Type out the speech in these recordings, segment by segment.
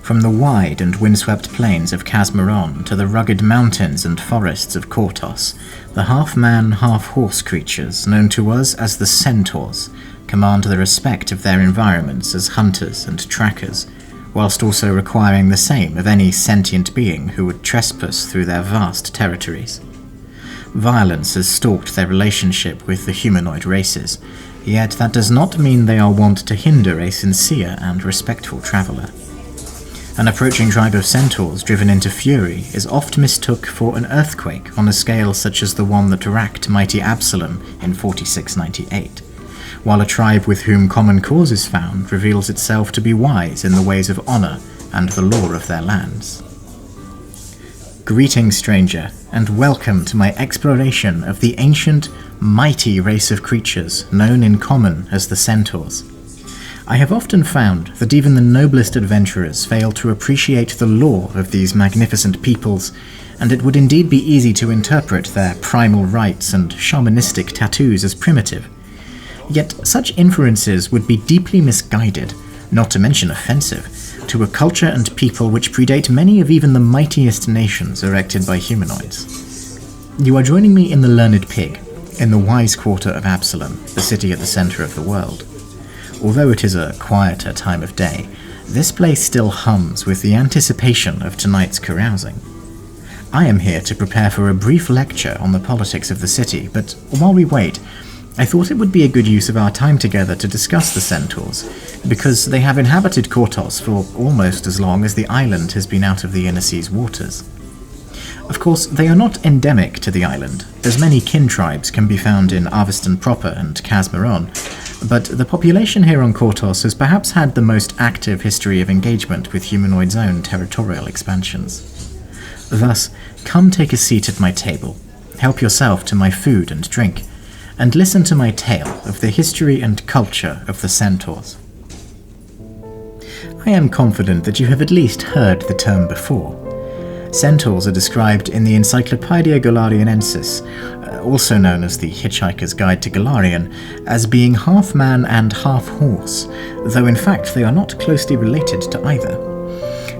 From the wide and windswept plains of Casmeron to the rugged mountains and forests of Kortos, the half-man, half-horse creatures, known to us as the Centaurs, command the respect of their environments as hunters and trackers, whilst also requiring the same of any sentient being who would trespass through their vast territories. Violence has stalked their relationship with the humanoid races, yet that does not mean they are wont to hinder a sincere and respectful traveller. An approaching tribe of centaurs driven into fury is oft mistook for an earthquake on a scale such as the one that racked mighty Absalom in 4698, while a tribe with whom common cause is found reveals itself to be wise in the ways of honour and the law of their lands. Greetings, stranger, and welcome to my exploration of the ancient, mighty race of creatures known in common as the Centaurs. I have often found that even the noblest adventurers fail to appreciate the lore of these magnificent peoples, and it would indeed be easy to interpret their primal rites and shamanistic tattoos as primitive. Yet such inferences would be deeply misguided, not to mention offensive, to a culture and people which predate many of even the mightiest nations erected by humanoids. You are joining me in the Learned Pig, in the wise quarter of Absalom, the city at the centre of the world. Although it is a quieter time of day, this place still hums with the anticipation of tonight's carousing. I am here to prepare for a brief lecture on the politics of the city, but while we wait, I thought it would be a good use of our time together to discuss the Centaurs, because they have inhabited Kortos for almost as long as the island has been out of the inner sea's waters. Of course, they are not endemic to the island, as many kin tribes can be found in Arviston proper and Casmeron, but the population here on Kortos has perhaps had the most active history of engagement with humanoids' own territorial expansions. Thus, come take a seat at my table, help yourself to my food and drink, and listen to my tale of the history and culture of the Centaurs. I am confident that you have at least heard the term before. Centaurs are described in the Encyclopaedia Golarienensis, also known as the Hitchhiker's Guide to Golarion, as being half man and half horse, though in fact they are not closely related to either.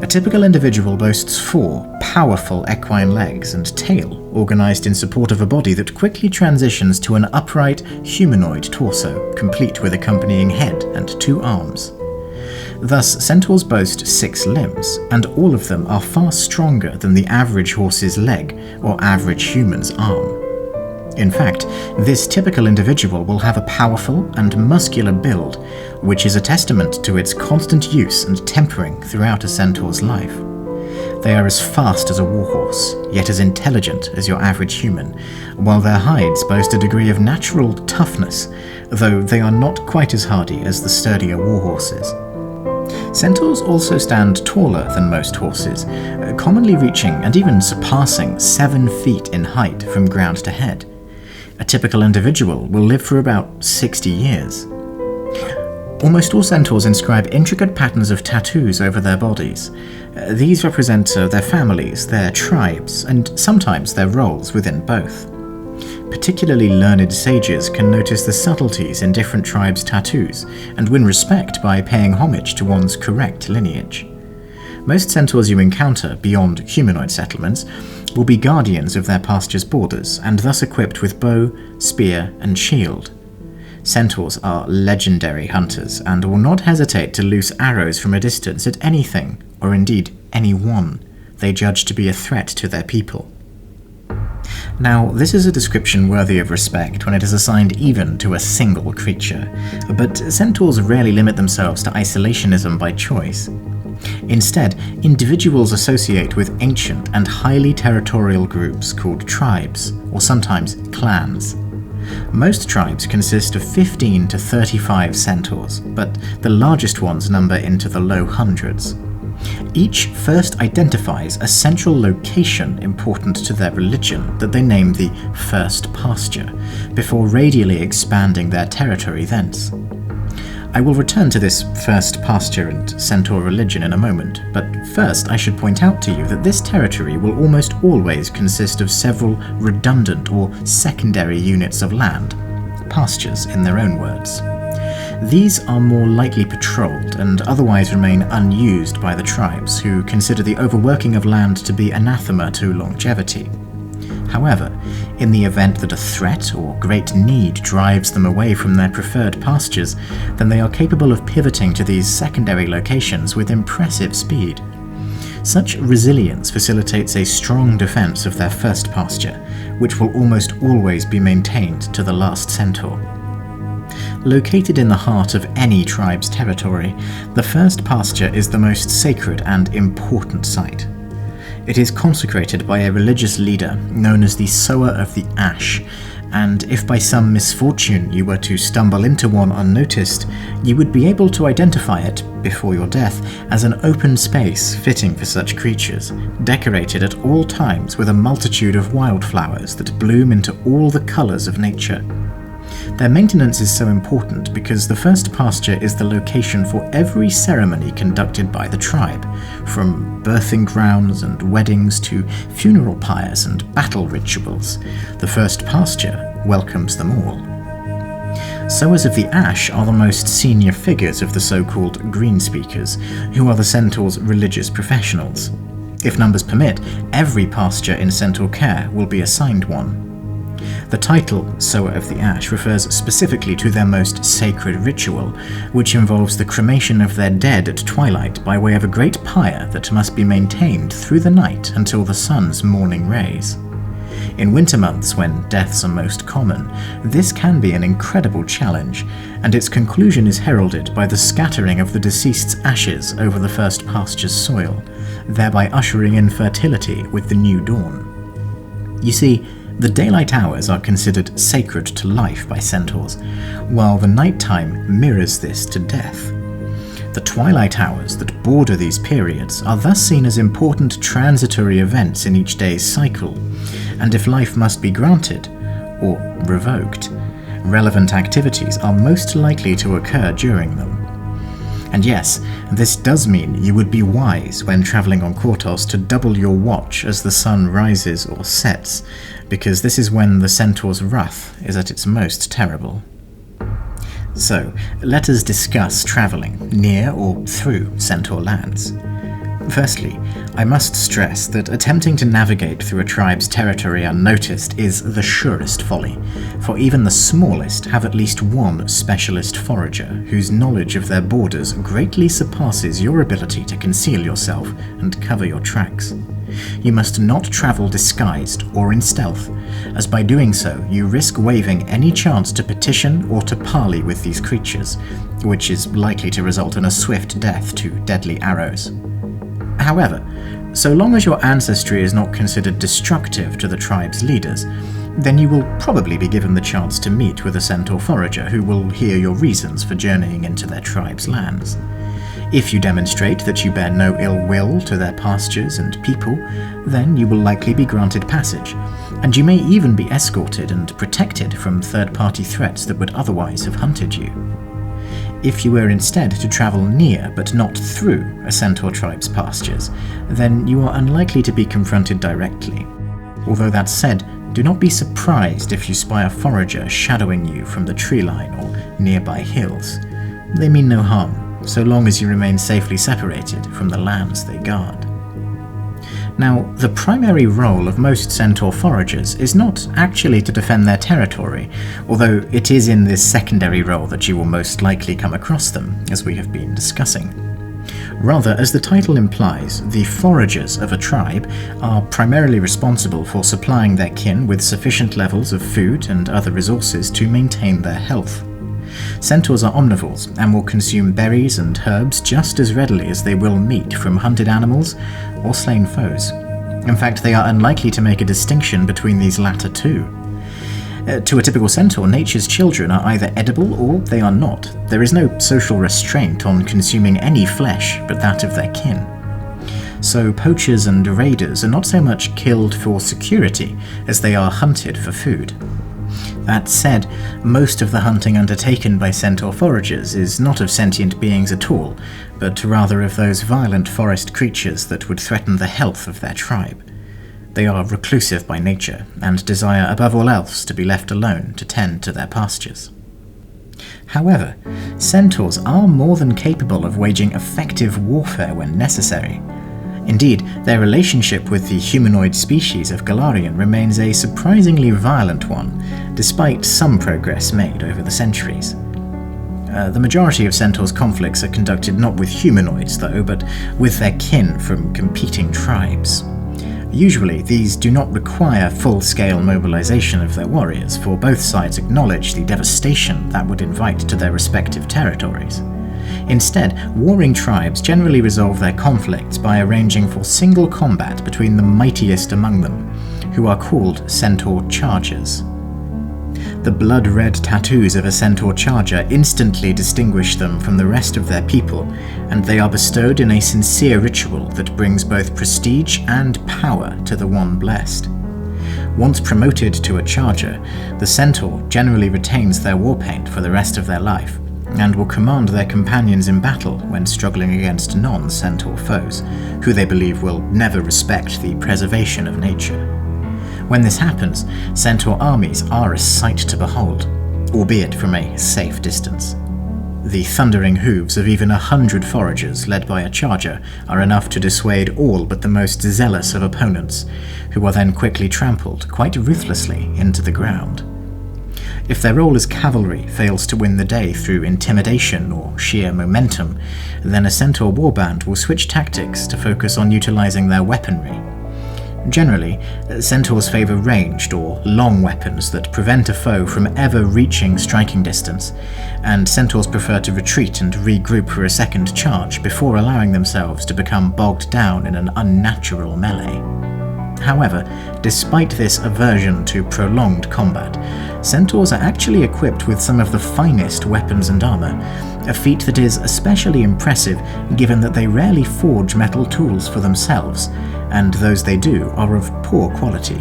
A typical individual boasts 4 powerful equine legs and tail, organised in support of a body that quickly transitions to an upright, humanoid torso, complete with accompanying head and 2 arms. Thus, centaurs boast 6 limbs, and all of them are far stronger than the average horse's leg or average human's arm. In fact, this typical individual will have a powerful and muscular build, which is a testament to its constant use and tempering throughout a centaur's life. They are as fast as a warhorse, yet as intelligent as your average human, while their hides boast a degree of natural toughness, though they are not quite as hardy as the sturdier warhorses. Centaurs also stand taller than most horses, commonly reaching and even surpassing 7 feet in height from ground to head. A typical individual will live for about 60 years. Almost all centaurs inscribe intricate patterns of tattoos over their bodies. These represent their families, their tribes, and sometimes their roles within both. Particularly learned sages can notice the subtleties in different tribes' tattoos and win respect by paying homage to one's correct lineage. Most centaurs you encounter beyond humanoid settlements will be guardians of their pastures' borders and thus equipped with bow, spear, and shield. Centaurs are legendary hunters and will not hesitate to loose arrows from a distance at anything, or indeed anyone, they judge to be a threat to their people. Now, this is a description worthy of respect when it is assigned even to a single creature, but centaurs rarely limit themselves to isolationism by choice. Instead, individuals associate with ancient and highly territorial groups called tribes, or sometimes clans. Most tribes consist of 15 to 35 centaurs, but the largest ones number into the low hundreds. Each first identifies a central location important to their religion that they name the first pasture, before radially expanding their territory thence. I will return to this first pasture and centaur religion in a moment, but first I should point out to you that this territory will almost always consist of several redundant or secondary units of land, pastures in their own words. These are more lightly patrolled and otherwise remain unused by the tribes, who consider the overworking of land to be anathema to longevity. However, in the event that a threat or great need drives them away from their preferred pastures, then they are capable of pivoting to these secondary locations with impressive speed. Such resilience facilitates a strong defense of their first pasture, which will almost always be maintained to the last centaur. Located in the heart of any tribe's territory, the first pasture is the most sacred and important site. It is consecrated by a religious leader known as the Sower of the Ash, and if by some misfortune you were to stumble into one unnoticed, you would be able to identify it, before your death, as an open space fitting for such creatures, decorated at all times with a multitude of wildflowers that bloom into all the colours of nature. Their maintenance is so important because the first pasture is the location for every ceremony conducted by the tribe, from birthing grounds and weddings to funeral pyres and battle rituals. The first pasture welcomes them all. Sowers of the Ash are the most senior figures of the so-called Greenspeakers, who are the Centaur's religious professionals. If numbers permit, every pasture in Centaur care will be assigned one. The title, Sower of the Ash, refers specifically to their most sacred ritual, which involves the cremation of their dead at twilight by way of a great pyre that must be maintained through the night until the sun's morning rays. In winter months, when deaths are most common, this can be an incredible challenge, and its conclusion is heralded by the scattering of the deceased's ashes over the first pasture's soil, thereby ushering in fertility with the new dawn. You see, the daylight hours are considered sacred to life by centaurs, while the nighttime mirrors this to death. The twilight hours that border these periods are thus seen as important transitory events in each day's cycle, and if life must be granted, or revoked, relevant activities are most likely to occur during them. And yes, this does mean you would be wise when travelling on Kortos to double your watch as the sun rises or sets, because this is when the centaur's wrath is at its most terrible. So, let us discuss travelling near or through centaur lands. Firstly, I must stress that attempting to navigate through a tribe's territory unnoticed is the surest folly, for even the smallest have at least one specialist forager whose knowledge of their borders greatly surpasses your ability to conceal yourself and cover your tracks. You must not travel disguised or in stealth, as by doing so you risk waiving any chance to petition or to parley with these creatures, which is likely to result in a swift death to deadly arrows. However, so long as your ancestry is not considered destructive to the tribe's leaders, then you will probably be given the chance to meet with a centaur forager who will hear your reasons for journeying into their tribe's lands. If you demonstrate that you bear no ill will to their pastures and people, then you will likely be granted passage, and you may even be escorted and protected from third-party threats that would otherwise have hunted you. If you were instead to travel near but not through a centaur tribe's pastures, then you are unlikely to be confronted directly. Although that said, do not be surprised if you spy a forager shadowing you from the tree line or nearby hills. They mean no harm, so long as you remain safely separated from the lands they guard. Now, the primary role of most centaur foragers is not actually to defend their territory, although it is in this secondary role that you will most likely come across them, as we have been discussing. Rather, as the title implies, the foragers of a tribe are primarily responsible for supplying their kin with sufficient levels of food and other resources to maintain their health. Centaurs are omnivores and will consume berries and herbs just as readily as they will meat from hunted animals or slain foes. In fact, they are unlikely to make a distinction between these latter two. To a typical centaur, nature's children are either edible or they are not. There is no social restraint on consuming any flesh but that of their kin. So poachers and raiders are not so much killed for security as they are hunted for food. That said, most of the hunting undertaken by centaur foragers is not of sentient beings at all, but rather of those violent forest creatures that would threaten the health of their tribe. They are reclusive by nature, and desire above all else to be left alone to tend to their pastures. However, Centaurs are more than capable of waging effective warfare when necessary. Indeed, their relationship with the humanoid species of Golarion remains a surprisingly violent one, despite some progress made over the centuries. The majority of Centaurs' conflicts are conducted not with humanoids, though, but with their kin from competing tribes. Usually, these do not require full-scale mobilization of their warriors, for both sides acknowledge the devastation that would invite to their respective territories. Instead, warring tribes generally resolve their conflicts by arranging for single combat between the mightiest among them, who are called Centaur chargers. The blood-red tattoos of a Centaur charger instantly distinguish them from the rest of their people, and they are bestowed in a sincere ritual that brings both prestige and power to the one blessed. Once promoted to a charger, the Centaur generally retains their war paint for the rest of their life, and will command their companions in battle when struggling against non-Centaur foes, who they believe will never respect the preservation of nature. When this happens, Centaur armies are a sight to behold, albeit from a safe distance. The thundering hooves of even 100 foragers led by a charger are enough to dissuade all but the most zealous of opponents, who are then quickly trampled quite ruthlessly into the ground. If their role as cavalry fails to win the day through intimidation or sheer momentum, then a Centaur warband will switch tactics to focus on utilizing their weaponry. Generally, Centaurs favor ranged or long weapons that prevent a foe from ever reaching striking distance, and Centaurs prefer to retreat and regroup for a second charge before allowing themselves to become bogged down in an unnatural melee. However, despite this aversion to prolonged combat, Centaurs are actually equipped with some of the finest weapons and armor, a feat that is especially impressive given that they rarely forge metal tools for themselves, and those they do are of poor quality.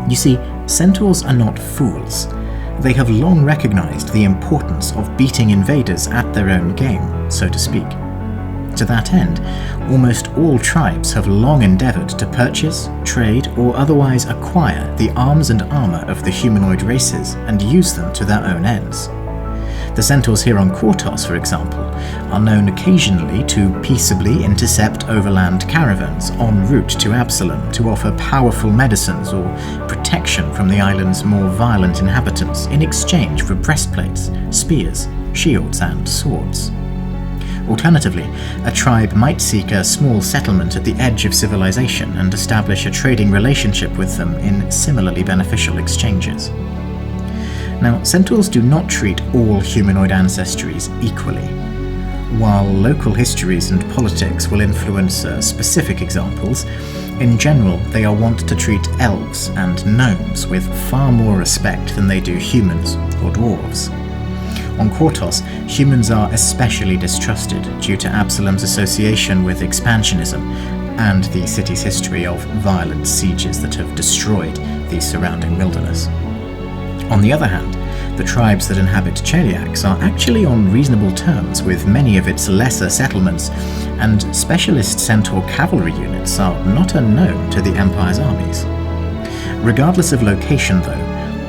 You see, Centaurs are not fools. They have long recognized the importance of beating invaders at their own game, so to speak. To that end, almost all tribes have long endeavored to purchase, trade, or otherwise acquire the arms and armor of the humanoid races and use them to their own ends. The Centaurs here on Quartos, for example, are known occasionally to peaceably intercept overland caravans en route to Absalom to offer powerful medicines or protection from the island's more violent inhabitants in exchange for breastplates, spears, shields, and swords. Alternatively, a tribe might seek a small settlement at the edge of civilization and establish a trading relationship with them in similarly beneficial exchanges. Now, Centaurs do not treat all humanoid ancestries equally. While local histories and politics will influence specific examples, in general they are wont to treat elves and gnomes with far more respect than they do humans or dwarves. On Quartos, humans are especially distrusted due to Absalom's association with expansionism and the city's history of violent sieges that have destroyed the surrounding wilderness. On the other hand, the tribes that inhabit Cheliax are actually on reasonable terms with many of its lesser settlements, and specialist Centaur cavalry units are not unknown to the Empire's armies. Regardless of location, though,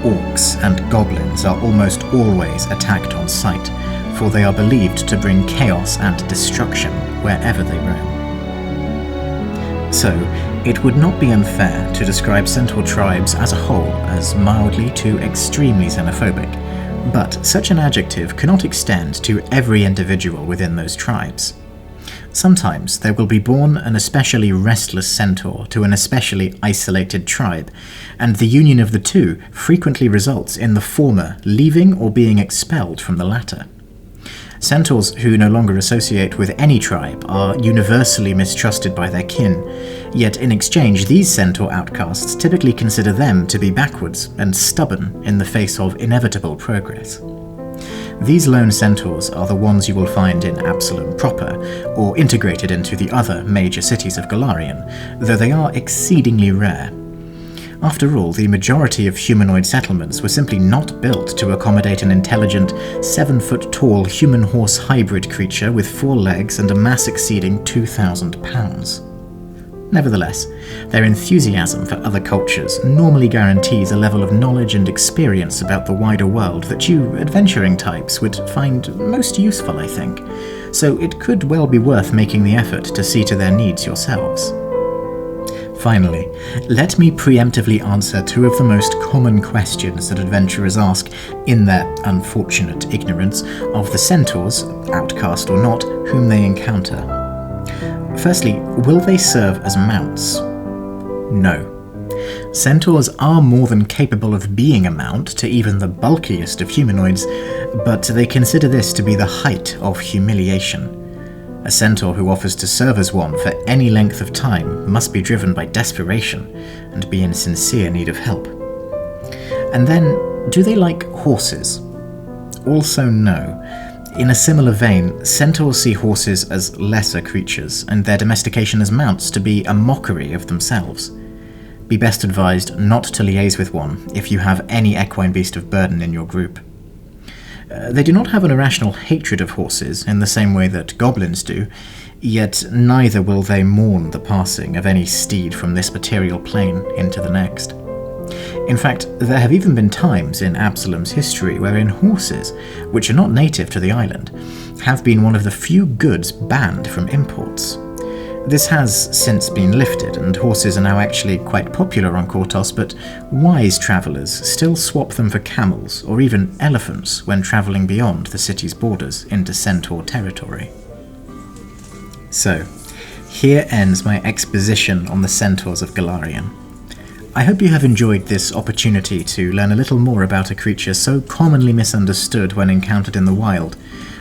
orcs and goblins are almost always attacked on sight, for they are believed to bring chaos and destruction wherever they roam. So, it would not be unfair to describe Centaur tribes as a whole as mildly to extremely xenophobic, but such an adjective cannot extend to every individual within those tribes. Sometimes there will be born an especially restless Centaur to an especially isolated tribe, and the union of the two frequently results in the former leaving or being expelled from the latter. Centaurs who no longer associate with any tribe are universally mistrusted by their kin, yet in exchange these Centaur outcasts typically consider them to be backwards and stubborn in the face of inevitable progress. These lone Centaurs are the ones you will find in Absalom proper, or integrated into the other major cities of Golarion, though they are exceedingly rare. After all, the majority of humanoid settlements were simply not built to accommodate an intelligent, 7-foot-tall human-horse hybrid creature with 4 legs and a mass exceeding 2,000 pounds. Nevertheless, their enthusiasm for other cultures normally guarantees a level of knowledge and experience about the wider world that you adventuring types would find most useful, I think, so it could well be worth making the effort to see to their needs yourselves. Finally, let me preemptively answer two of the most common questions that adventurers ask in their unfortunate ignorance of the centaurs, outcast or not, whom they encounter. Firstly, will they serve as mounts? No. Centaurs are more than capable of being a mount to even the bulkiest of humanoids, but they consider this to be the height of humiliation. A centaur who offers to serve as one for any length of time must be driven by desperation and be in sincere need of help. And then, do they like horses? Also no. In a similar vein, centaurs see horses as lesser creatures, and their domestication as mounts to be a mockery of themselves. Be best advised not to liaise with one if you have any equine beast of burden in your group. They do not have an irrational hatred of horses in the same way that goblins do, yet neither will they mourn the passing of any steed from this material plane into the next. In fact, there have even been times in Absalom's history wherein horses, which are not native to the island, have been one of the few goods banned from imports. This has since been lifted, and horses are now actually quite popular on Kortos, but wise travellers still swap them for camels or even elephants when travelling beyond the city's borders into Centaur territory. So, here ends my exposition on the Centaurs of Golarion. I hope you have enjoyed this opportunity to learn a little more about a creature so commonly misunderstood when encountered in the wild,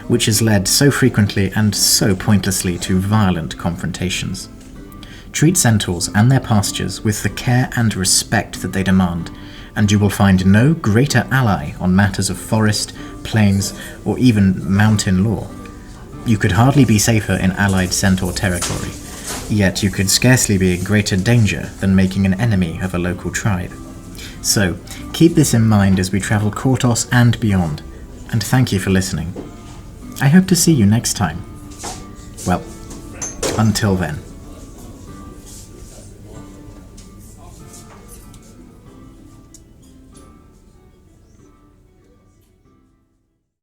which has led so frequently and so pointlessly to violent confrontations. Treat centaurs and their pastures with the care and respect that they demand, and you will find no greater ally on matters of forest, plains, or even mountain law. You could hardly be safer in allied centaur territory, yet you could scarcely be in greater danger than making an enemy of a local tribe. So, keep this in mind as we travel Kortos and beyond, and thank you for listening. I hope to see you next time. Well, until then.